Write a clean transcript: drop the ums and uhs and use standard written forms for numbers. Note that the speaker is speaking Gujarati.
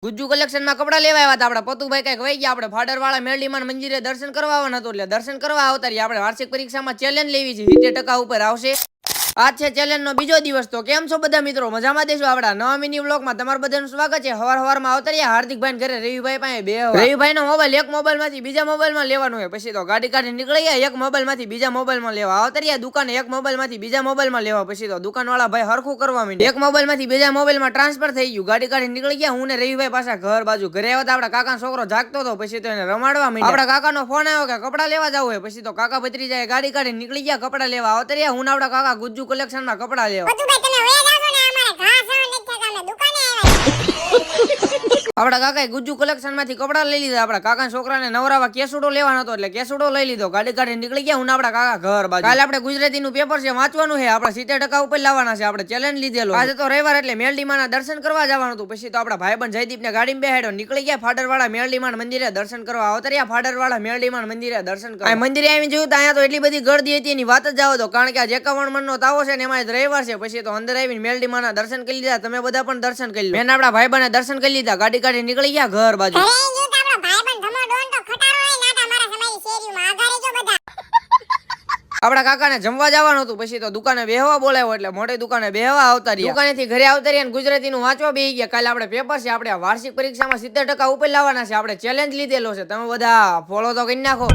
ગુજ્જુ કલેક્શન માં કપડા લેવા આવ્યા હતા આપડા પતુભાઈ કઈક વહી ગયા. આપણે ફાડરવાળા મેરડીમાન મંદિરે દર્શન કરવા આવવાનું હતું, એટલે દર્શન કરવા આવતા રહ્યા. આપણે વાર્ષિક પરીક્ષામાં ચેલેન્જ લેવી છે, 70% ઉપર આવશે. આજ છે ચેલેન્જ નો બીજો દિવસ. તો કેમ છો બધા મિત્રો, મજામાં દેશો? આપડા નવા મિની વ્લોગ માં તમારું બધાનું સ્વાગત છે. હવારમાં આવતા રહ્યા હાર્દિકભાઈ ઘરે રવિભાઈ પાસે બે રવિભાઈ નો મોબાઈલ એક મોબાઈલ માંથી બીજા મોબાઈલ માં લેવાનો હોય. પછી તો ગાડી કાઢી નીકળી ગયા, એક મોબાઈલ માંથી બીજા મોબાઈલ માં લેવા આવતા રહ્યા. દુકાને એક મોબાઈલ માંથી બીજા મોબાઈલ માં લેવા. પછી તો દુકાન વાળા ભાઈ હરખું કરવા માંડ્યા, એક મોબાઈલ માંથી બીજા મોબાઈલ માં ટ્રાન્સફર થઈ ગયું. ગાડી કાઢી નીકળી ગયા. હું ને રવિભાઈ પાછા ઘર બાજુ ઘરે આવ્યા. આપડા કાકા છોકરો જાગતો હતો, પછી તો એને રમાડવા માંડ્યા. આપડા કાકા નો ફોન આવ્યો કે કપડા લેવા જવું હોય. પછી તો કાકા ભત્રીજાએ ગાડી કાઢી નીકળી ગયા કપડા લેવા આવતા રહ્યા. હું ને આપડા કાકા ગુજ્જુ કલેક્શન માં કપડા લેવા. આપડા કાકા ગુજ્જુ કલેક્શન માંથી કપડા લઈ લીધા. આપડા કાકા છોકરાને નવરાવા કેસુડો લેવાનો હતો, એટલે કેસુડો લઈ લીધો. ગાડી કાઢી નીકળી ગયા. હું આપડા કાકા ઘર બાજુ. કાલે આપણે ગુજરાતી નું પેપર છે, વાંચવાનું છે. આપણે 70% ઉપર લાવવાના છે. આપણે ચેલેન્જ લીધેલો. આજે તો રવિવાર એટલે મેરડીમાના દર્શન કરવા જવાનું હતું. પછી તો આપડા ભાઈબંધ જયદીપ ને ગાડીમાં બેહાડ્યો, નીકળી ગયા ફાડરવાળા મેરડીમાન મંદિરે દર્શન કરવા આવતા રહ્યા. ફાડરવાળા મેરડીમાન મંદિરે દર્શન કરવા. મંદિરે આવી જોયું તો અહીંયા તો એટલી બધી ગળદી હતી, એની વાત જ જાવ તો. કારણ કે આ 51 મણનો તાવો છે ને એમાં રવિવાર છે. પછી તો અંદર આવીને મેરડીમાના દર્શન કરી લીધા. તમે બધા પણ દર્શન કરી લો. મેં આપડા ભાઈબંધને દર્શન કરી લીધા. ગાડી કાઢી નીકળી ગયા ઘર બાજુ. આપડા કાકાને જમવા જવાનું હતું. પછી તો દુકાને બેહવા બોલાવ્યો, એટલે મોટી દુકાને બેહવા આવતા રહ્યા. દુકાનેથી ઘરે આવતા રહ્યા, ગુજરાતી નું વાંચવા બેહી ગયા. કાલે આપણે પેપર છે. આપણે વાર્ષિક પરીક્ષામાં 70% ઉપર લાવવાના છે. આપણે ચેલેન્જ લીધેલો છે, તમે બધા ફોલો તો કરી નાખો.